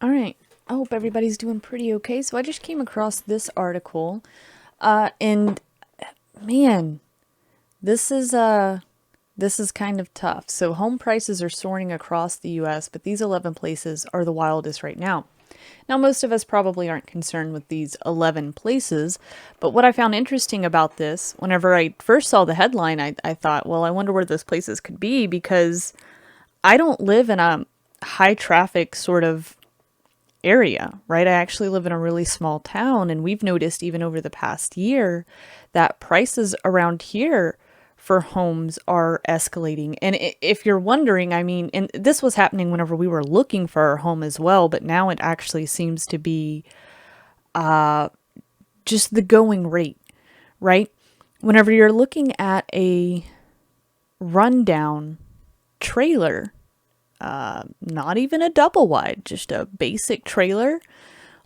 All right. I hope everybody's doing pretty okay. So I just came across this article, and man, this is this is kind of tough. So home prices are soaring across the U.S., but these 11 places are the wildest right now. Now, most of us probably aren't concerned with these 11 places, but what I found interesting about this, whenever I first saw the headline, I thought, well, I wonder where those places could be because I don't live in a high traffic sort of area, right? I actually live in a really small town, and we've noticed even over the past year that prices around here for homes are escalating. And if you're wondering, I mean, and this was happening whenever we were looking for our home as well, but now it actually seems to be just the going rate, right? Whenever you're looking at a rundown trailer, not even a double wide, just a basic trailer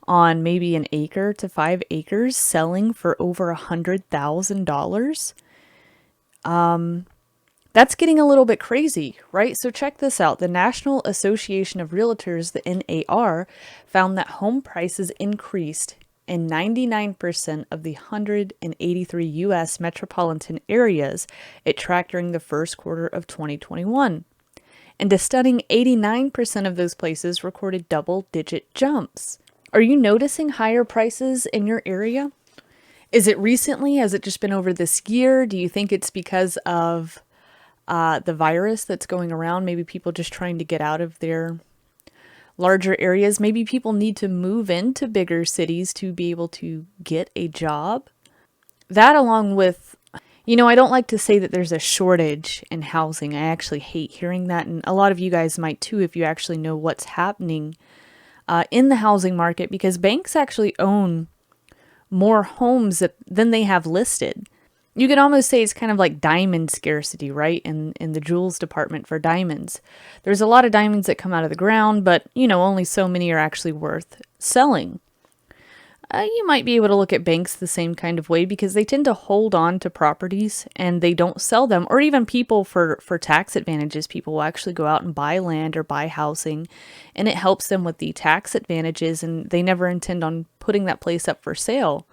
on maybe an acre to 5 acres selling for over $100,000. That's getting a little bit crazy, right? So check this out. The National Association of Realtors, the NAR, found that home prices increased in 99% of the 183 U.S. metropolitan areas it tracked during the first quarter of 2021. And a stunning 89% of those places recorded double-digit jumps. Are you noticing higher prices in your area? Is it recently? Has it just been over this year? Do you think it's because of the virus that's going around? Maybe people just trying to get out of their larger areas. Maybe people need to move into bigger cities to be able to get a job. That, along with, I don't like to say that there's a shortage in housing. I actually hate hearing that. And a lot of you guys might too, if you actually know what's happening in the housing market, because banks actually own more homes than they have listed. You could almost say it's kind of like diamond scarcity, right? In the jewels department for diamonds. There's a lot of diamonds that come out of the ground, but, only so many are actually worth selling. You might be able to look at banks the same kind of way because they tend to hold on to properties and they don't sell them, or even people for tax advantages. People will actually go out and buy land or buy housing, and it helps them with the tax advantages, and they never intend on putting that place up for sale.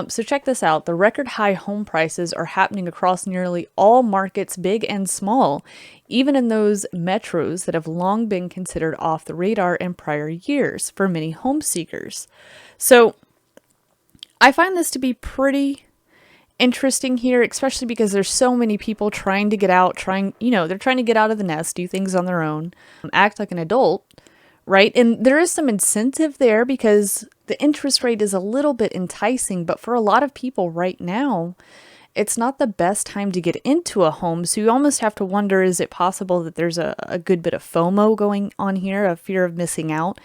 So check this out. The record high home prices are happening across nearly all markets, big and small, even in those metros that have long been considered off the radar in prior years for many home seekers. So I find this to be pretty interesting here, especially because there's so many people trying to get out, they're trying to get out of the nest, do things on their own, act like an adult, right? And there is some incentive there because the interest rate is a little bit enticing, but for a lot of people right now, it's not the best time to get into a home. So you almost have to wonder, is it possible that there's a good bit of FOMO going on here, a fear of missing out?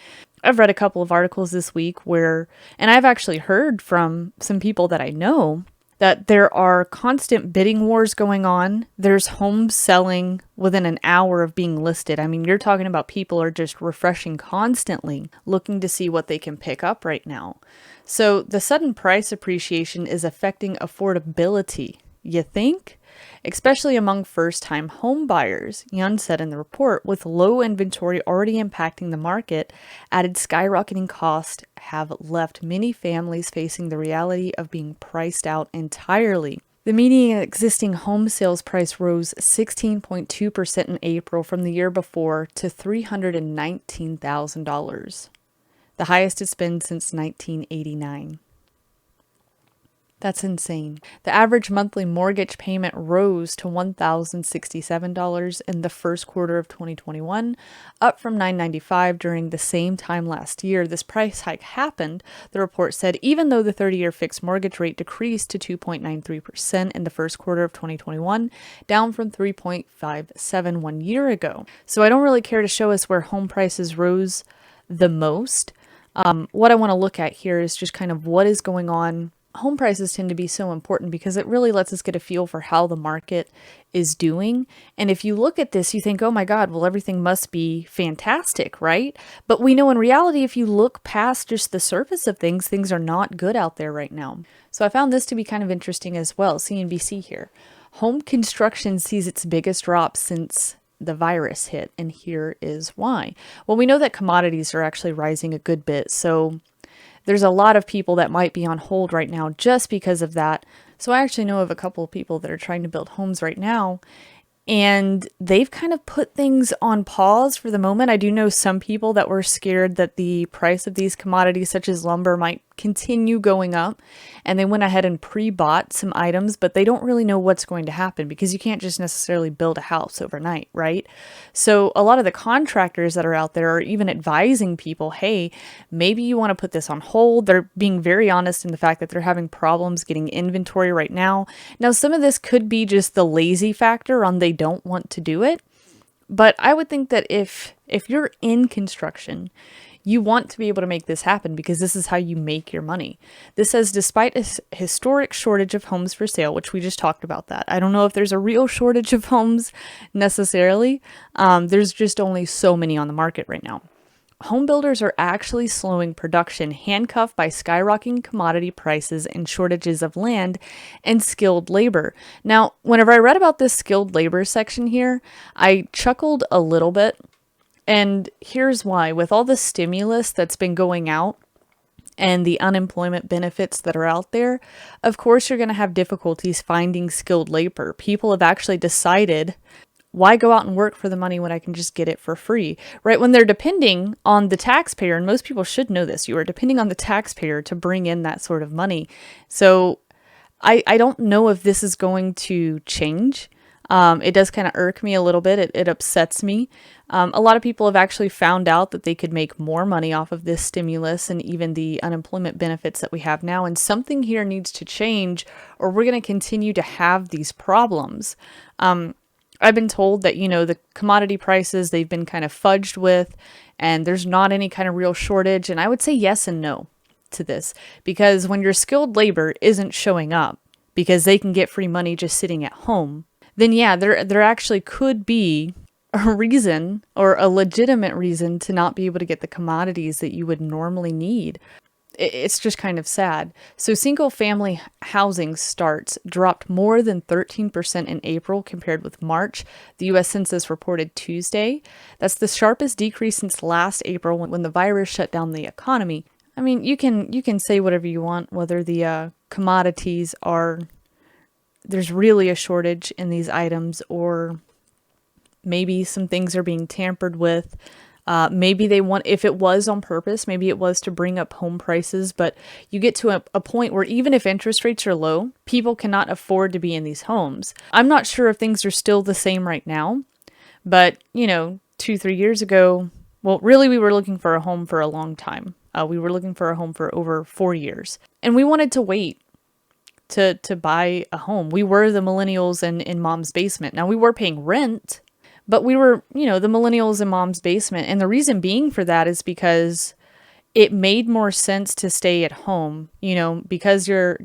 I've read a couple of articles this week and I've actually heard from some people that I know that there are constant bidding wars going on. There's homes selling within an hour of being listed. I mean, you're talking about people are just refreshing constantly, looking to see what they can pick up right now. So the sudden price appreciation is affecting affordability, you think? Especially among first-time home buyers, Yun said in the report, with low inventory already impacting the market, added skyrocketing costs have left many families facing the reality of being priced out entirely. The median existing home sales price rose 16.2% in April from the year before to $319,000, the highest it's been since 1989. That's insane. The average monthly mortgage payment rose to $1,067 in the first quarter of 2021, up from $995 during the same time last year. This price hike happened, the report said, even though the 30-year fixed mortgage rate decreased to 2.93% in the first quarter of 2021, down from 3.57 1 year ago. So I don't really care to show us where home prices rose the most. What I want to look at here is just kind of what is going on. Home prices tend to be so important because it really lets us get a feel for how the market is doing. And if you look at this, you think, oh my God, well, everything must be fantastic, right? But we know in reality, if you look past just the surface of things, things are not good out there right now. So I found this to be kind of interesting as well. CNBC here. Home construction sees its biggest drop since the virus hit, and here is why. Well, we know that commodities are actually rising a good bit, so there's a lot of people that might be on hold right now just because of that. So I actually know of a couple of people that are trying to build homes right now, and they've kind of put things on pause for the moment. I do know some people that were scared that the price of these commodities, such as lumber, might continue going up, and they went ahead and pre-bought some items, but they don't really know what's going to happen because you can't just necessarily build a house overnight, right? So a lot of the contractors that are out there are even advising people, hey, maybe you want to put this on hold. They're being very honest in the fact that they're having problems getting inventory right now. Now, some of this could be just the lazy factor on they don't want to do it, but I would think that if you're in construction, you want to be able to make this happen because this is how you make your money. This says, despite a historic shortage of homes for sale, which we just talked about that. I don't know if there's a real shortage of homes necessarily. There's just only so many on the market right now. Home builders are actually slowing production, handcuffed by skyrocketing commodity prices and shortages of land and skilled labor. Now, whenever I read about this skilled labor section here, I chuckled a little bit. And here's why. With all the stimulus that's been going out and the unemployment benefits that are out there, of course you're going to have difficulties finding skilled labor. People have actually decided, why go out and work for the money when I can just get it for free, right? When they're depending on the taxpayer, and most people should know this, you are depending on the taxpayer to bring in that sort of money. So I don't know if this is going to change. It does kind of irk me a little bit. It upsets me. A lot of people have actually found out that they could make more money off of this stimulus and even the unemployment benefits that we have now. And something here needs to change, or we're going to continue to have these problems. I've been told that, the commodity prices, they've been kind of fudged with, and there's not any kind of real shortage. And I would say yes and no to this, because when your skilled labor isn't showing up because they can get free money just sitting at home, then yeah, there actually could be a reason, or a legitimate reason, to not be able to get the commodities that you would normally need. It's just kind of sad. So single family housing starts dropped more than 13% in April compared with March, the US Census reported Tuesday. That's the sharpest decrease since last April when the virus shut down the economy. I mean, you can say whatever you want, whether the commodities are, there's really a shortage in these items, or maybe some things are being tampered with. Maybe they want, if it was on purpose, maybe it was to bring up home prices, but you get to a point where even if interest rates are low, people cannot afford to be in these homes. I'm not sure if things are still the same right now, but 2-3 years ago, well, really we were looking for a home for a long time. We were looking for a home for over 4 years, and we wanted to wait to buy a home. We were the millennials in mom's basement. Now we were paying rent, but we were, the millennials in mom's basement. And the reason being for that is because it made more sense to stay at home, because you're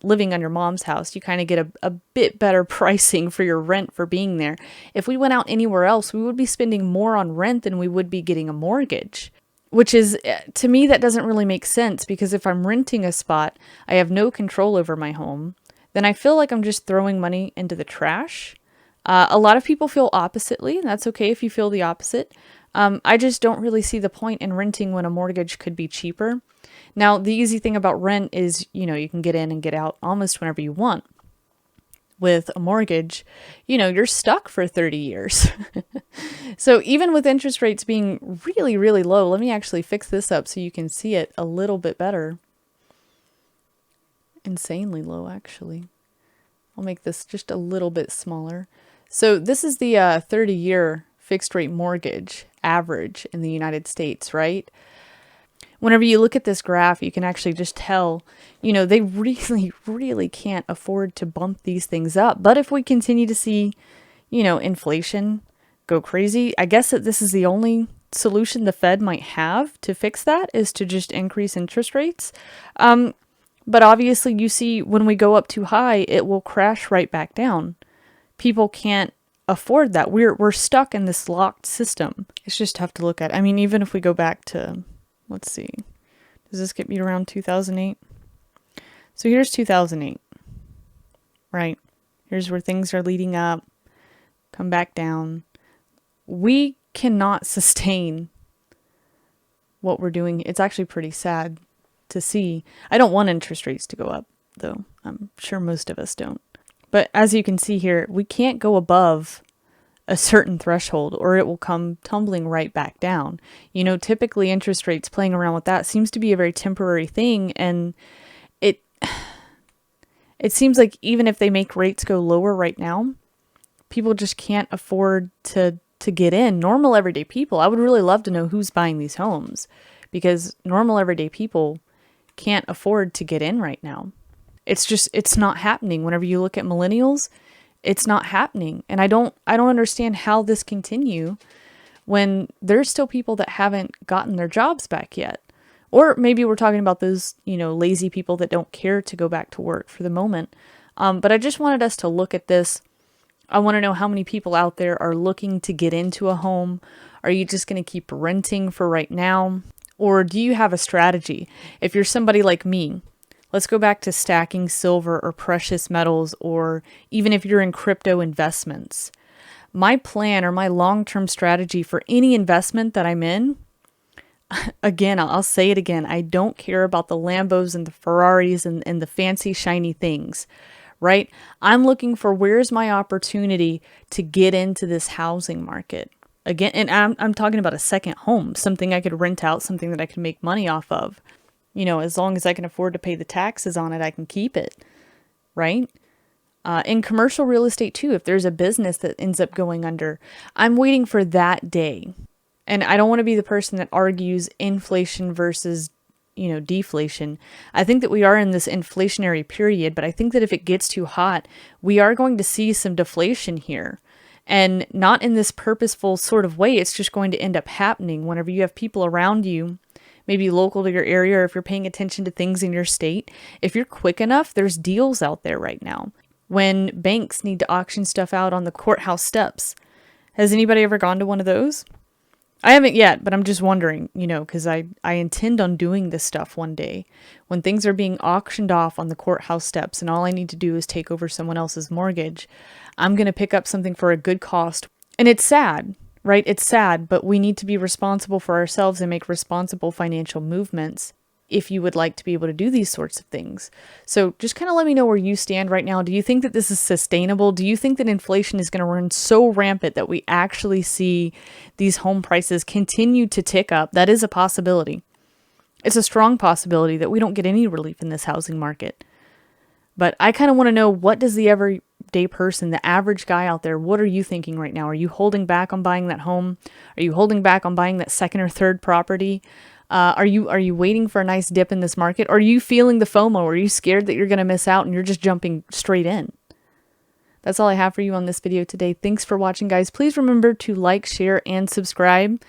living on your mom's house. You kind of get a bit better pricing for your rent for being there. If we went out anywhere else, we would be spending more on rent than we would be getting a mortgage, which is, to me, that doesn't really make sense, because if I'm renting a spot, I have no control over my home, then I feel like I'm just throwing money into the trash. A lot of people feel oppositely, and that's okay if you feel the opposite. I just don't really see the point in renting when a mortgage could be cheaper. Now, the easy thing about rent is, you can get in and get out almost whenever you want. With a mortgage, you're stuck for 30 years. So even with interest rates being really, really low, let me actually fix this up so you can see it a little bit better. Insanely low, actually. I'll make this just a little bit smaller. So this is the 30-year fixed rate mortgage average in the United States, right? Whenever you look at this graph, you can actually just tell, they really, really can't afford to bump these things up. But if we continue to see, inflation go crazy, I guess that this is the only solution the Fed might have to fix that, is to just increase interest rates. But obviously you see when we go up too high, it will crash right back down. People can't afford that. We're stuck in this locked system. It's just tough to look at. I mean, even if we go back to, let's see, does this get me around 2008? So here's 2008, right? Here's where things are leading up, come back down. we cannot sustain what we're doing. It's actually pretty sad to see. I don't want interest rates to go up, though. I'm sure most of us don't. But as you can see here, we can't go above a certain threshold or it will come tumbling right back down. You know, typically interest rates, playing around with that seems to be a very temporary thing, and it seems like even if they make rates go lower right now, people just can't afford to get in. Normal everyday people, I would really love to know who's buying these homes, because normal everyday people can't afford to get in right now. It's not happening. Whenever you look at millennials, it's not happening. And I don't understand how this continue when there's still people that haven't gotten their jobs back yet. Or maybe we're talking about those, lazy people that don't care to go back to work for the moment. But I just wanted us to look at this. I want to know how many people out there are looking to get into a home. Are you just going to keep renting for right now? Or do you have a strategy? If you're somebody like me, let's go back to stacking silver or precious metals, or even if you're in crypto investments. My plan or my long-term strategy for any investment that I'm in, again, I'll say it again, I don't care about the Lambos and the Ferraris and the fancy shiny things, right? I'm looking for where's my opportunity to get into this housing market. Again, and I'm talking about a second home, something I could rent out, something that I could make money off of. As long as I can afford to pay the taxes on it, I can keep it, right? In commercial real estate too, if there's a business that ends up going under, I'm waiting for that day. And I don't want to be the person that argues inflation versus, deflation. I think that we are in this inflationary period, but I think that if it gets too hot, we are going to see some deflation here. And not in this purposeful sort of way. It's just going to end up happening whenever you have people around you, maybe local to your area, or if you're paying attention to things in your state. If you're quick enough, there's deals out there right now. When banks need to auction stuff out on the courthouse steps. Has anybody ever gone to one of those? I haven't yet, but I'm just wondering, because I intend on doing this stuff one day. When things are being auctioned off on the courthouse steps and all I need to do is take over someone else's mortgage, I'm going to pick up something for a good cost. And it's sad, right? It's sad, but we need to be responsible for ourselves and make responsible financial movements if you would like to be able to do these sorts of things. So just kind of let me know where you stand right now. Do you think that this is sustainable? Do you think that inflation is going to run so rampant that we actually see these home prices continue to tick up? That is a possibility. It's a strong possibility that we don't get any relief in this housing market. But I kind of want to know, what does the everyday person, the average guy out there, what are you thinking right now? Are you holding back on buying that home? Are you holding back on buying that second or third property? Are you waiting for a nice dip in this market? Or are you feeling the FOMO? Are you scared that you're going to miss out and you're just jumping straight in? That's all I have for you on this video today. Thanks for watching, guys. Please remember to like, share, and subscribe.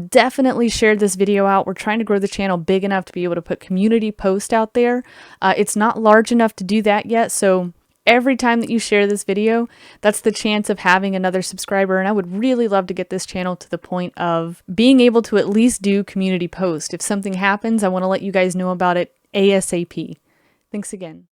Definitely share this video out. We're trying to grow the channel big enough to be able to put community posts out there. It's not large enough to do that yet, so every time that you share this video, that's the chance of having another subscriber. And I would really love to get this channel to the point of being able to at least do community posts. If something happens, I want to let you guys know about it ASAP. Thanks again.